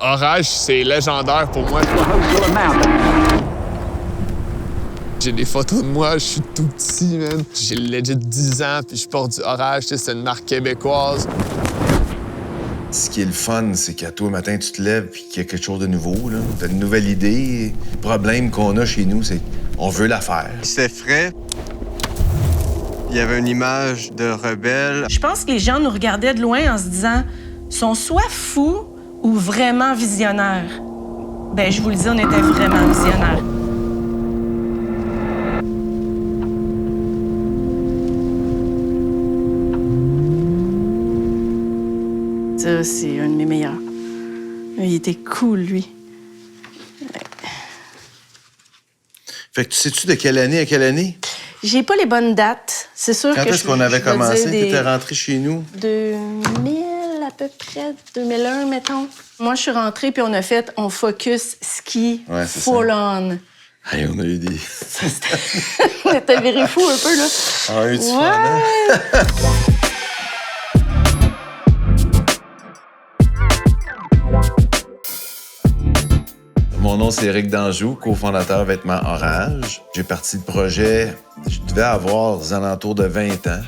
Orage, c'est légendaire pour moi. J'ai des photos de moi, je suis tout petit, man. J'ai legit 10 ans, puis je porte du Orage, c'est une marque québécoise. Ce qui est le fun, c'est qu'à toi, le matin, tu te lèves puis qu'il y a quelque chose de nouveau, là. T'as une nouvelle idée. Le problème qu'on a chez nous, c'est qu'on veut la faire. C'était frais. Il y avait une image de rebelle. Je pense que les gens nous regardaient de loin en se disant « sont soit fous ou vraiment visionnaires ». Ben, je vous le dis, on était vraiment visionnaires. Ça, c'est un de mes meilleurs. Il était cool, lui. Fait que tu sais-tu de quelle année à quelle année? J'ai pas les bonnes dates. C'est sûr Quand que est-ce qu'on avait commencé? Des... T'étais rentré chez nous? 2000 à peu près, 2001, mettons. Moi, je suis rentrée, puis on focus ski full on. Hey, on a eu des... On était viré fou un peu, là. On a eu du fun, hein? Mon nom, c'est Éric Danjou, cofondateur Vêtements Orage. J'ai parti le projet, je devais avoir aux alentours de 20 ans.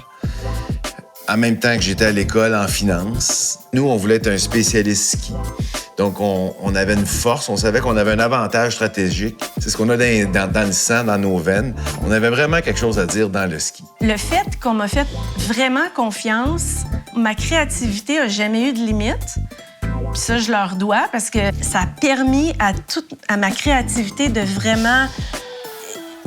En même temps que j'étais à l'école en finance. Nous, on voulait être un spécialiste ski. Donc, on avait une force, on savait qu'on avait un avantage stratégique. C'est ce qu'on a dans le sang, dans nos veines. On avait vraiment quelque chose à dire dans le ski. Le fait qu'on m'a fait vraiment confiance, ma créativité n'a jamais eu de limite. Puis ça, je leur dois parce que ça a permis à ma créativité de vraiment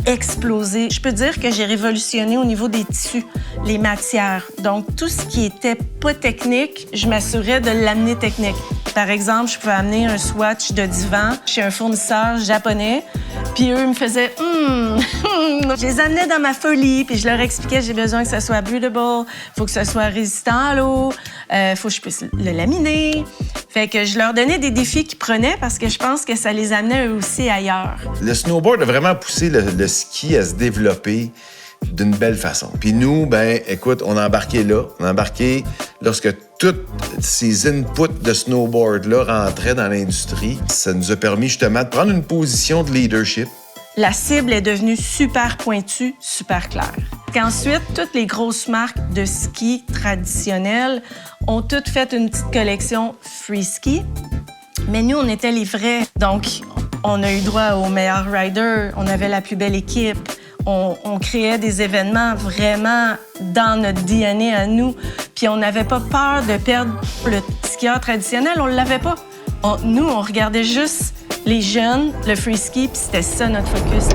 exploser. Je peux dire que j'ai révolutionné au niveau des tissus, les matières. Donc, tout ce qui était pas technique, je m'assurais de l'amener technique. Par exemple, je pouvais amener un swatch de divan chez un fournisseur japonais, puis eux me faisaient Je les amenais dans ma folie, puis je leur expliquais j'ai besoin que ça soit breathable, faut que ça soit résistant à l'eau, faut que je puisse le laminer. Fait que je leur donnais des défis qu'ils prenaient parce que je pense que ça les amenait eux aussi ailleurs. Le snowboard a vraiment poussé le ski à se développer d'une belle façon. Puis nous, ben, écoute, on a embarqué là. On a embarqué lorsque tous ces inputs de snowboard-là rentraient dans l'industrie. Ça nous a permis justement de prendre une position de leadership. La cible est devenue super pointue, super claire. Qu'ensuite, toutes les grosses marques de ski traditionnelles ont toutes fait une petite collection free ski. Mais nous, on était les vrais. Donc, on a eu droit aux meilleurs riders, on avait la plus belle équipe. On créait des événements vraiment dans notre DNA à nous. Puis on n'avait pas peur de perdre le skieur traditionnel, on ne l'avait pas. Nous, on regardait juste les jeunes, le free ski, puis c'était ça notre focus.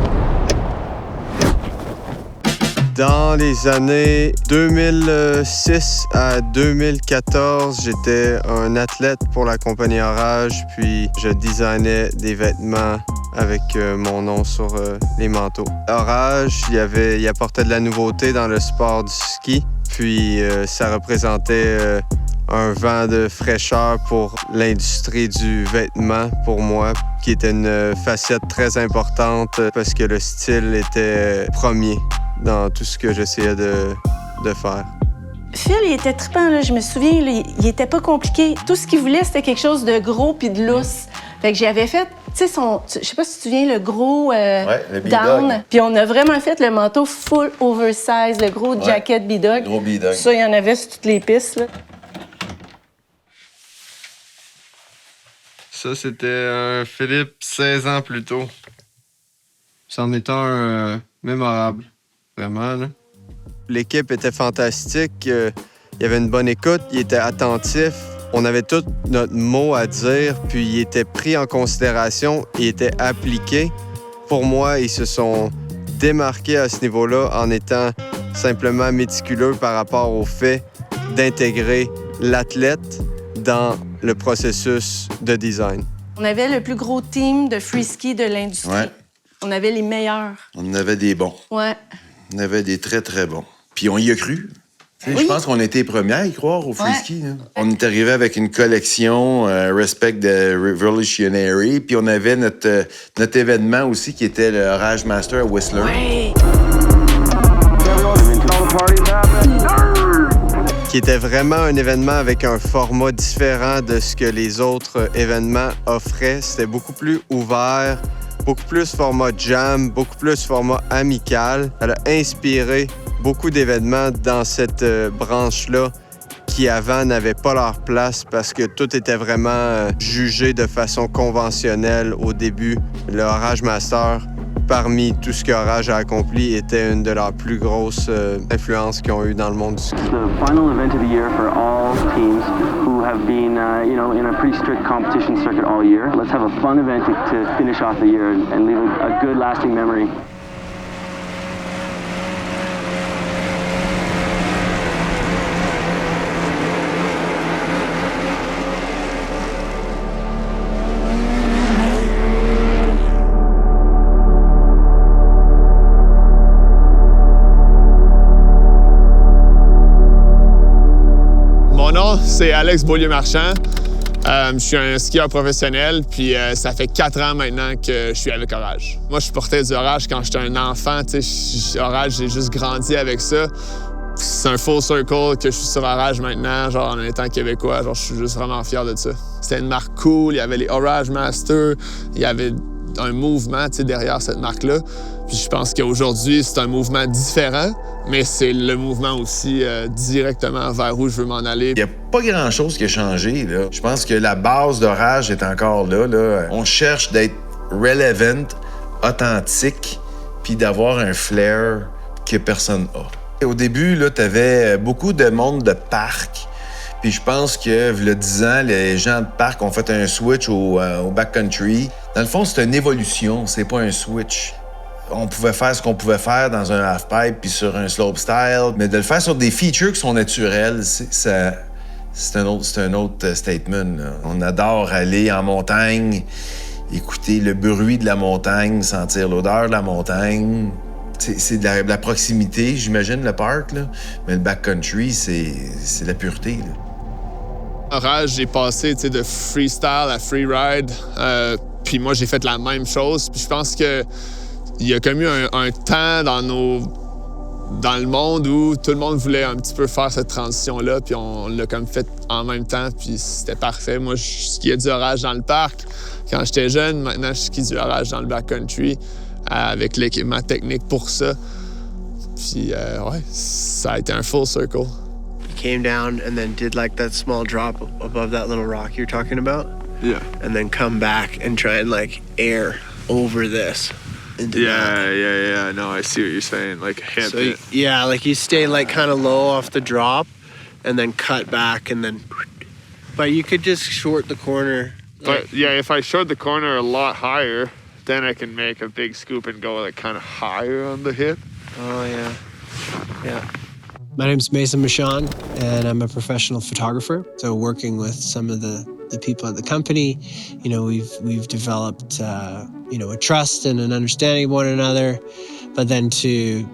Dans les années 2006 à 2014, j'étais un athlète pour la compagnie Orage, puis je designais des vêtements avec mon nom sur les manteaux. Orage, il apportait de la nouveauté dans le sport du ski, puis ça représentait un vent de fraîcheur pour l'industrie du vêtement pour moi, qui était une facette très importante parce que le style était premier dans tout ce que j'essayais de faire. Phil, il était trippant, là. Je me souviens, là, il était pas compliqué. Tout ce qu'il voulait, c'était quelque chose de gros puis de lousse. Fait que j'avais fait, tu sais, je sais pas si tu te souviens, le gros le down. Puis on a vraiment fait le manteau full oversize, le gros jacket B-Dog. Gros B-Dog. Ça, il y en avait sur toutes les pistes, là. Ça, c'était un Philippe 16 ans plus tôt. C'en est un mémorable, vraiment, là. L'équipe était fantastique. Il y avait une bonne écoute, il était attentif. On avait tout notre mot à dire, puis il était pris en considération, il était appliqué. Pour moi, ils se sont démarqués à ce niveau-là en étant simplement méticuleux par rapport au fait d'intégrer l'athlète dans le processus de design. On avait le plus gros team de free ski de l'industrie. Ouais. On avait les meilleurs. On en avait des bons. Ouais. On avait des très, très bons. Puis on y a cru. Oui. Je pense qu'on était les premiers à y croire au free ski. Là. On est arrivé avec une collection Respect the Revolutionary, puis on avait notre événement aussi qui était le Orage Master à Whistler. Ouais. qui était vraiment un événement avec un format différent de ce que les autres événements offraient. C'était beaucoup plus ouvert, beaucoup plus format jam, beaucoup plus format amical. Elle a inspiré beaucoup d'événements dans cette branche-là qui avant n'avaient pas leur place parce que tout était vraiment jugé de façon conventionnelle au début. Le Orage Master, parmi tout ce que Orage a accompli, était une de leurs plus grosses influences qu'ils ont eues dans le monde du ski. The final event of the year for all teams who have been, in a pretty strict competition circuit all year. Let's have a fun event to finish off the year and leave a good lasting memory. Mon nom, c'est Alex Beaulieu-Marchand. Je suis un skieur professionnel, puis ça fait 4 ans maintenant que je suis avec Orage. Moi, je portais du Orage quand j'étais un enfant. Orage, j'ai juste grandi avec ça. C'est un full circle que je suis sur Orage maintenant, genre en étant québécois. Genre, je suis juste vraiment fier de ça. C'était une marque cool, il y avait les Orage Masters, il y avait un mouvement derrière cette marque-là. Puis je pense qu'aujourd'hui, c'est un mouvement différent, mais c'est le mouvement aussi directement vers où je veux m'en aller. Il n'y a pas grand-chose qui a changé, là. Je pense que la base d'Orage est encore là. On cherche d'être relevant, authentique, puis d'avoir un flair que personne n'a. Au début, tu avais beaucoup de monde de parc. Puis je pense que, il y a 10 ans, les gens de parc ont fait un switch au backcountry. Dans le fond, c'est une évolution, c'est pas un switch. On pouvait faire ce qu'on pouvait faire dans un halfpipe puis sur un slopestyle, mais de le faire sur des features qui sont naturelles, c'est un autre statement, là. On adore aller en montagne, écouter le bruit de la montagne, sentir l'odeur de la montagne. C'est de la proximité, j'imagine, le parc, là. Mais le backcountry, c'est la pureté, là. Orage, j'ai passé de freestyle à freeride. Puis moi, j'ai fait la même chose. Puis je pense que il y a comme eu un temps dans le monde où tout le monde voulait un petit peu faire cette transition-là. Puis on l'a comme fait en même temps. Puis c'était parfait. Moi, je skiais du Orage dans le parc quand j'étais jeune. Maintenant, je skie du Orage dans le backcountry avec l'équipement technique pour ça. Puis ouais, ça a été un full circle. Came down and then did like that small drop above that little rock you're talking about. Yeah. And then come back and try and like air over this. Yeah. No, I see what you're saying. Like hip So it. yeah, like you stay like kind of low off the drop and then cut back and then. But you could just short the corner. But yeah, if I showed the corner a lot higher, then I can make a big scoop and go like kind of higher on the hip. Oh yeah. Yeah. My name's Mason Michon, and I'm a professional photographer. So working with some of the people at the company, we've developed, a trust and an understanding of one another, but then to,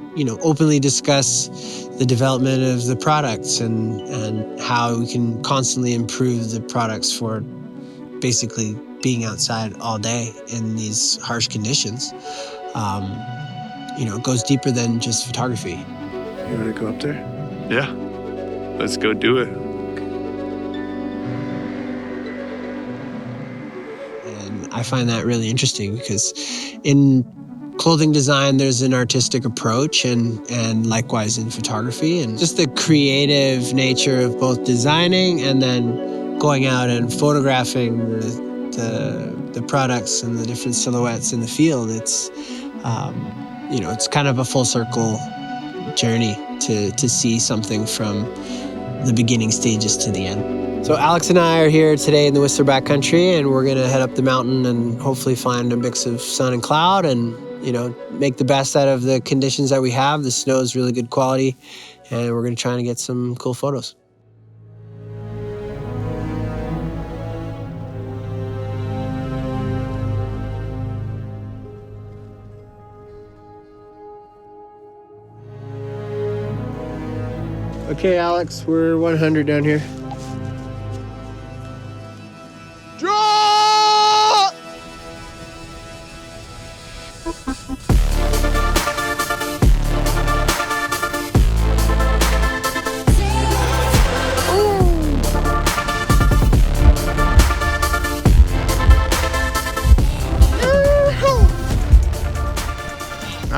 openly discuss the development of the products and how we can constantly improve the products for basically being outside all day in these harsh conditions. It goes deeper than just photography. You want to go up there? Yeah. Let's go do it. And I find that really interesting because in clothing design, there's an artistic approach and likewise in photography, and just the creative nature of both designing and then going out and photographing the products and the different silhouettes in the field. It's, it's kind of a full circle journey to see something from the beginning stages to the end. So Alex and I are here today in the Whistler Backcountry, and we're gonna head up the mountain and hopefully find a mix of sun and cloud and, make the best out of the conditions that we have. The snow is really good quality, and we're gonna try and get some cool photos. Okay, Alex, we're 100 down here. Draw!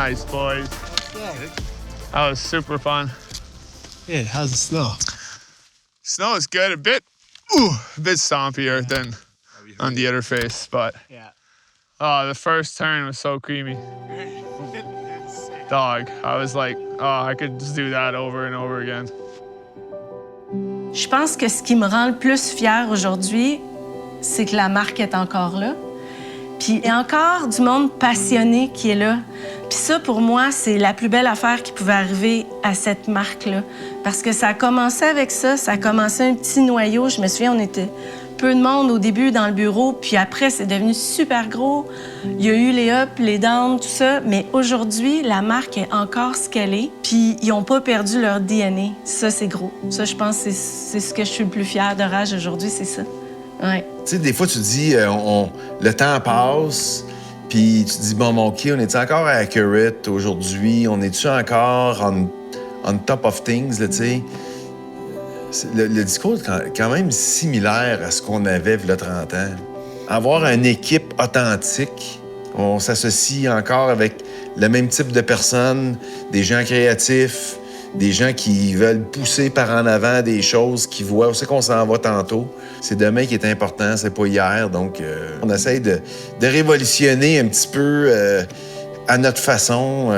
Nice, boys. That was super fun. Yeah, how's the snow? Snow is good. A bit stompier than on the other face, but the first turn was so creamy. Dog, I was like, I could just do that over and over again. Je pense que ce qui me rend le plus fière aujourd'hui, c'est que la marque est encore là. Puis il y a encore du monde passionné qui est là. Puis ça, pour moi, c'est la plus belle affaire qui pouvait arriver à cette marque-là. Parce que ça a commencé avec ça a commencé un petit noyau. Je me souviens, on était peu de monde au début dans le bureau, puis après, c'est devenu super gros. Il y a eu les ups, les downs, tout ça. Mais aujourd'hui, la marque est encore ce qu'elle est, puis ils n'ont pas perdu leur DNA. Ça, c'est gros. Ça, je pense que c'est ce que je suis le plus fière de Raj aujourd'hui, c'est ça. Ouais. Tu sais, des fois, tu dis, le temps passe, puis tu dis, bon, OK, on est-tu encore accurate aujourd'hui? On est-tu encore on top of things, là, tu sais? Le discours est quand même similaire à ce qu'on avait il y a 30 ans. Avoir une équipe authentique, on s'associe encore avec le même type de personnes, des gens créatifs, des gens qui veulent pousser par en avant des choses, qui voient où c'est qu'on s'en va tantôt. C'est demain qui est important, c'est pas hier. Donc, on essaye de révolutionner un petit peu à notre façon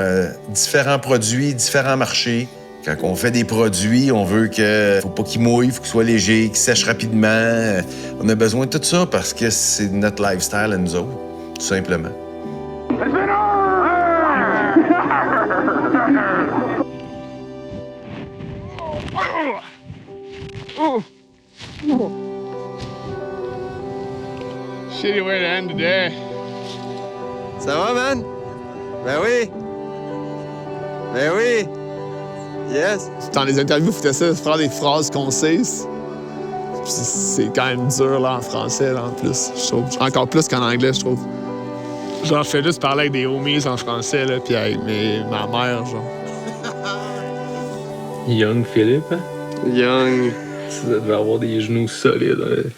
différents produits, différents marchés. Quand on fait des produits, on veut que faut pas qu'ils mouillent, faut qu'ils soient légers, qu'ils sèchent rapidement. On a besoin de tout ça parce que c'est notre lifestyle à nous autres, tout simplement. Shitty way to end the day. Ça va, man? Ben oui. Ben oui. Yes. Dans les interviews, faut essayer de faire des phrases concises. Puis c'est quand même dur là, en français, là, en plus, je trouve. Encore plus qu'en anglais, je trouve. Genre, je fais juste parler avec des homies en français, là, puis avec ma mère, genre. Young Philippe, hein? Young. Ça devait avoir des genoux solides. Hein?